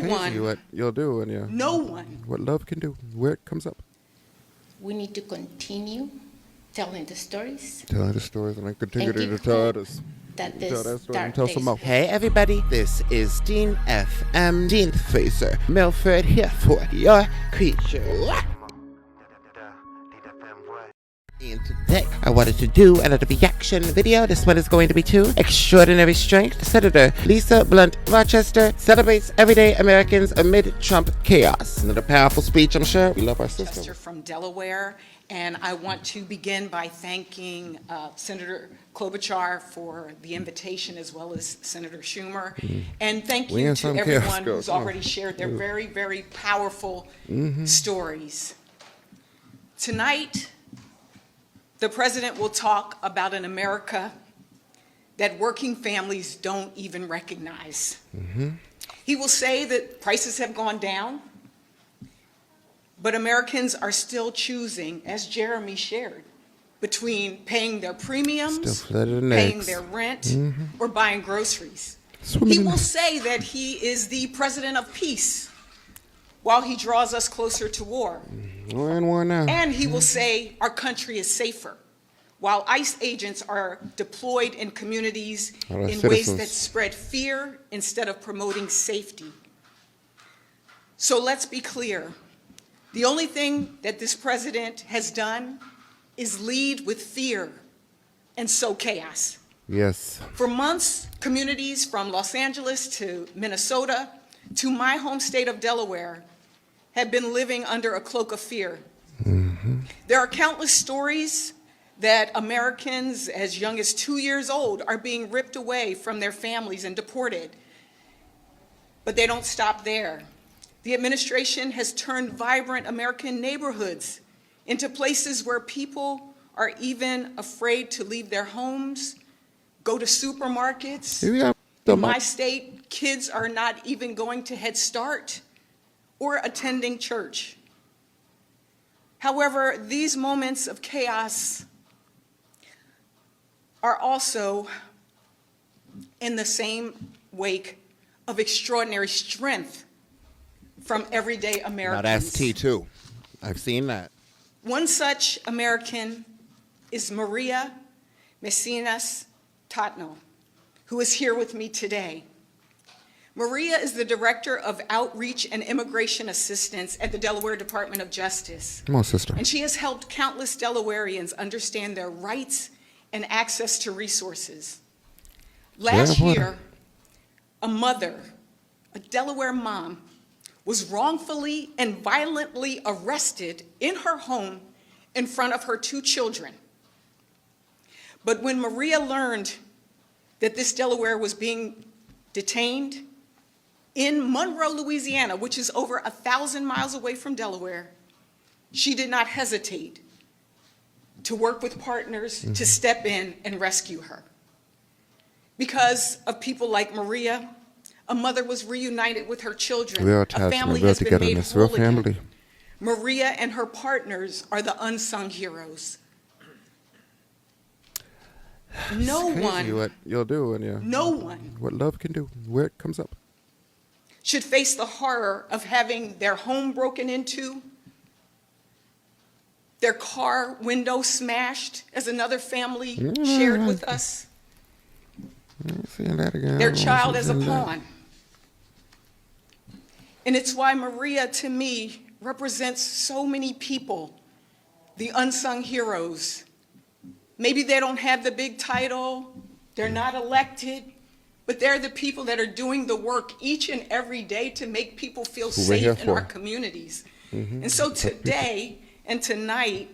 one. What you'll do when you. No one. What love can do, where it comes up. We need to continue telling the stories. Telling the stories, and I continue And to keep tell hope us. that Tell this that story dark and tell days some more. will Hey everybody, this is Dean FM, Deanfmofficial, Milford here for your creature. And today, I wanted to do another reaction video. This one is going to be to Extraordinary Strength. Senator Lisa Blunt Rochester celebrates everyday Americans amid Trump chaos. Another powerful speech, I'm sure. We love our sister. Rochester from Delaware, and I want to begin by thanking Senator Klobuchar for the invitation, as well as Senator Schumer. And thank you to everyone who's already shared their very, very powerful stories. Tonight, the president will talk about an America that working families don't even recognize. He will say that prices have gone down, but Americans are still choosing, as Jeremy shared, between paying their premiums, paying their rent, or buying groceries. He will say that he is the president of peace while he draws us closer to war. We're in war now. And he will say our country is safer, while ICE agents are deployed in communities in ways that spread fear instead of promoting safety. So let's be clear. The only thing that this president has done is lead with fear and sow chaos. Yes. For months, communities from Los Angeles to Minnesota to my home state of Delaware have been living under a cloak of fear. There are countless stories that Americans as young as 2 years old are being ripped away from their families and deported. But they don't stop there. The administration has turned vibrant American neighborhoods into places where people are even afraid to leave their homes, go to supermarkets. In my state, kids are not even going to Head Start or attending church. However, these moments of chaos are also in the same wake of extraordinary strength from everyday Americans. Now that's T2. I've seen that. One such American is Maria Messinas Tatno, who is here with me today. Maria is the Director of Outreach and Immigration Assistance at the Delaware Department of Justice. Come on, sister. And she has helped countless Delawareans understand their rights and access to resources. Last year, a mother, a Delaware mom, was wrongfully and violently arrested in her home in front of her 2 children. But when Maria learned that this Delaware was being detained in Monroe, Louisiana, which is over 1,000 miles away from Delaware, she did not hesitate to work with partners to step in and rescue her. Because of people like Maria, a mother was reunited with her children. We are a family has been made whole again. Maria and her partners are the unsung heroes. No one. What you'll do when you. No one. What love can do, where it comes up. Should face the horror of having their home broken into, their car window smashed, as another family shared with us, Seeing that again. their child as a pawn. And it's why Maria, to me, represents so many people, the unsung heroes. Maybe they don't have the big title, they're not elected, but they're the people that are doing the work each and every day to make people feel safe in our communities. And so today and tonight,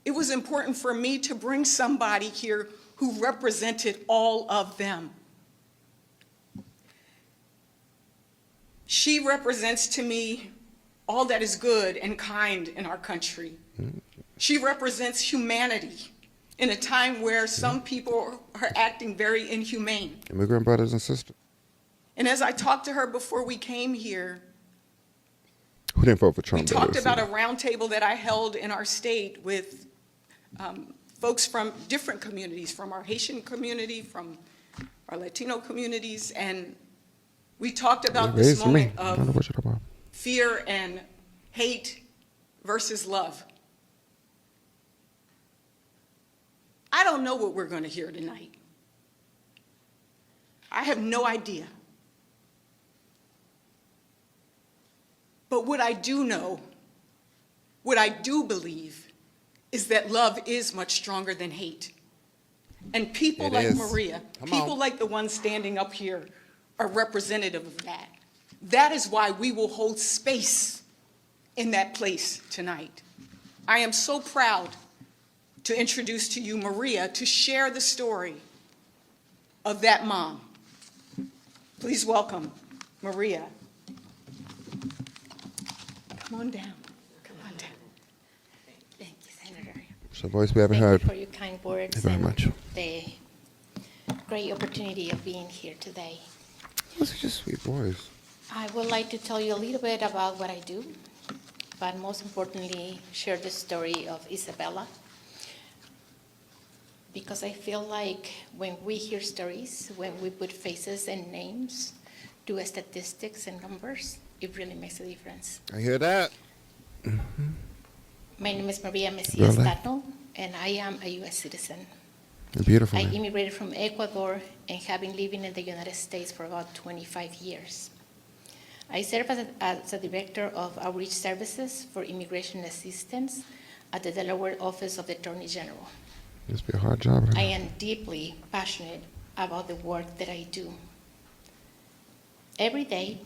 it was important for me to bring somebody here who represented all of them. She represents to me all that is good and kind in our country. She represents humanity in a time where some people are acting very inhumane. Immigrant brothers and sisters. And as I talked to her before we came here, Who didn't vote for Trump? we talked about a roundtable that I held in our state with folks from different communities, from our Haitian community, from our Latino communities, and We talked about They this raised me. moment I don't know of what you're talking about. fear and hate versus love. I don't know what we're going to hear tonight. I have no idea. But what I do know, what I do believe, is that love is much stronger than hate. And people It like is. Maria, Come people on. like the ones standing up here, are representative of that. That is why we will hold space in that place tonight. I am so proud to introduce to you Maria to share the story of that mom. Please welcome Maria. Come on down. Come on down. Thank you, Senator. It's a voice we haven't Thank heard. you for your kind words Thank you very and much. the great opportunity of being here today. That's such a sweet voice. I would like to tell you a little bit about what I do, but most importantly, share the story of Isabella. Because I feel like when we hear stories, when we put faces and names to statistics and numbers, it really makes a difference. I hear that. My name is Maria Messias Really? Tato, and I am a U.S. citizen. You're beautiful. I Man. immigrated from Ecuador and have been living in the United States for about 25 years. I serve as a director of outreach services for immigration assistance at the Delaware Office of the Attorney General. Must be a hard job. Huh? I am deeply passionate about the work that I do. Every day,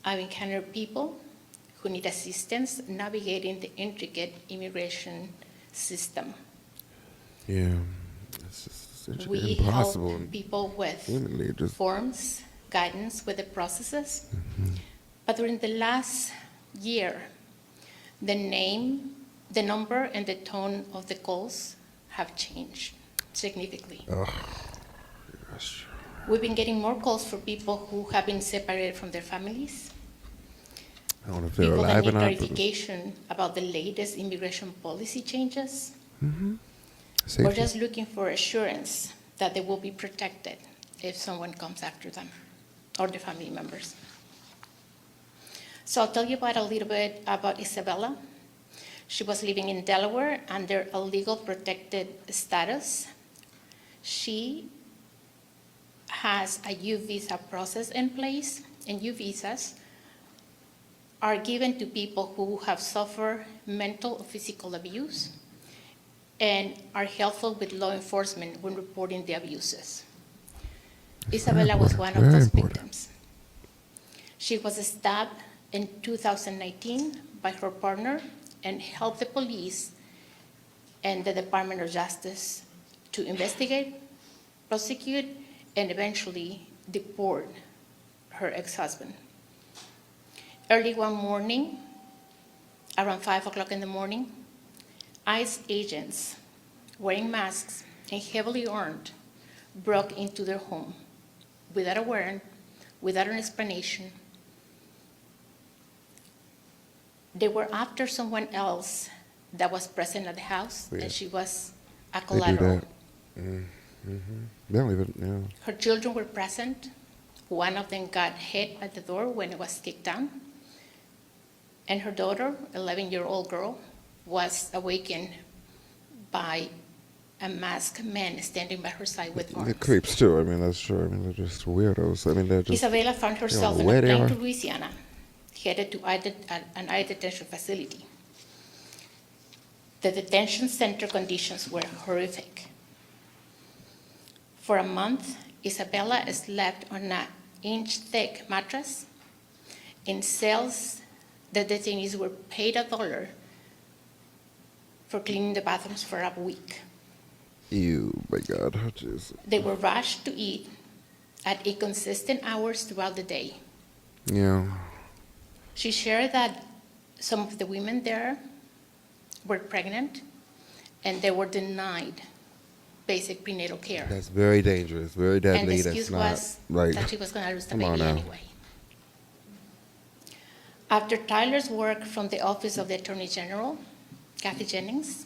I encounter people who need assistance navigating the intricate immigration system. Yeah. It's We impossible. help people with Humanly, just forms, guidance with the processes. But during the last year, the name, the number, and the tone of the calls have changed significantly. gosh. We've been getting more calls for people who have been separated from their families, I don't know if they're people that alive need or not. But clarification about the latest immigration policy changes. safety. We're just looking for assurance that they will be protected if someone comes after them or their family members. So I'll tell you about a little bit about Isabella. She was living in Delaware under a legal protected status. She has a U visa process in place, and U visas are given to people who have suffered mental or physical abuse and are helpful with law enforcement when reporting the abuses. Isabella was one of Very those important. victims. She was stabbed in 2019 by her partner and helped the police and the Department of Justice to investigate, prosecute, and eventually deport her ex-husband. Early one morning, around 5 o'clock in the morning, ICE agents wearing masks and heavily armed broke into their home without a warrant, without an explanation. They were after someone else that was present at the house, Yeah. and she was a They do collateral. that. They don't even, yeah. Her children were present. One of them got hit at the door when it was kicked down. And her daughter, 11-year-old girl, was awakened by a masked man standing by her side with They're arms. creeps too. I mean, that's true. I mean, they're just weirdos. I mean, they're just. Isabella found herself know in where a they plane are. to Louisiana, headed to an ICE detention facility. The detention center conditions were horrific. For a month, Isabella slept on an inch-thick mattress in cells. The detainees were paid $1 for cleaning the bathrooms for a week. Ew, my God. Oh, jeez. They were rushed to eat at inconsistent hours throughout the day. Yeah. She shared that some of the women there were pregnant and they were denied basic prenatal care. That's very dangerous, very And the deadly. excuse That's not was right. that she was going to lose the Come on baby now. anyway. After Tyler's work from the Office of the Attorney General, Kathy Jennings,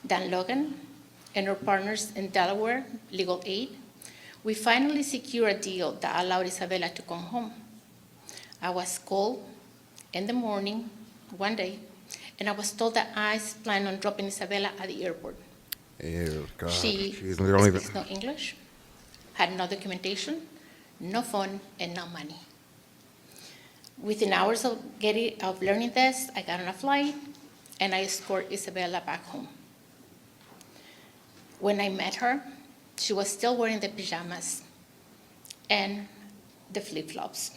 Dan Logan, and her partners in Delaware, Legal Aid, we finally secured a deal that allowed Isabella to come home. I was called in the morning one day, and I was told that I planned on dropping Isabella at the airport. Ew, God. She Jeez, they don't even. speaks no English, had no documentation, no phone, and no money. Within hours of learning this, I got on a flight, and I escorted Isabella back home. When I met her, she was still wearing the pajamas and the flip-flops.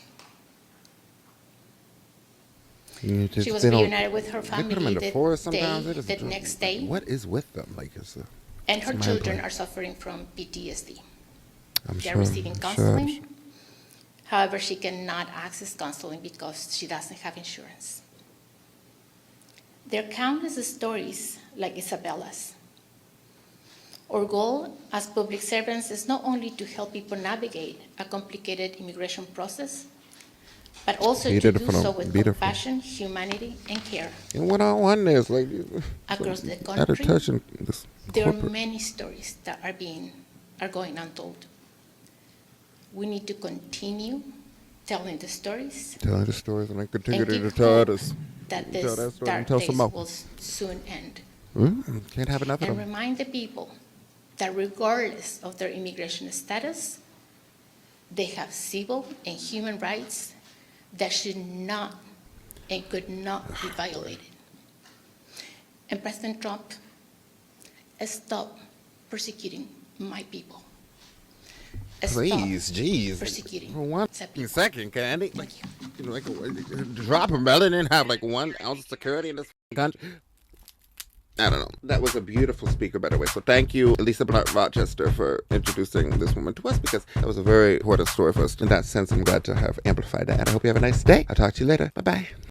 She was reunited with her They family put them in the forest sometimes. the next day, What is with them? Like, and her it's children mind-blowing. are suffering from PTSD. I'm They're sure. receiving I'm counseling. sure. However, she cannot access counseling because she doesn't have insurance. There are countless stories like Isabella's. Our goal as public servants is not only to help people navigate a complicated immigration process, but also to do so with compassion, humanity, and care. And one-on-one is like Across the out of country, touch and this there are corporate. many stories that are going untold. We need to continue telling the stories Telling the stories and I continue and to keep tell hope us. that Tell this that story dark and tell days some more. will soon end. Can't have enough of And them. remind the people that regardless of their immigration status, they have civil and human rights that should not and could not be violated. And President Trump, stop persecuting my people. Stop Please, jeez. persecuting For one the people. second, Candy. Like, Thank you. you know, like drop a melon and have like 1 ounce of security in this country. I don't know. That was a beautiful speaker, by the way. So thank you, Lisa Blunt Rochester, for introducing this woman to us, because that was a very important story for us. In that sense, I'm glad to have amplified that. And I hope you have a nice day. I'll talk to you later. Bye-bye.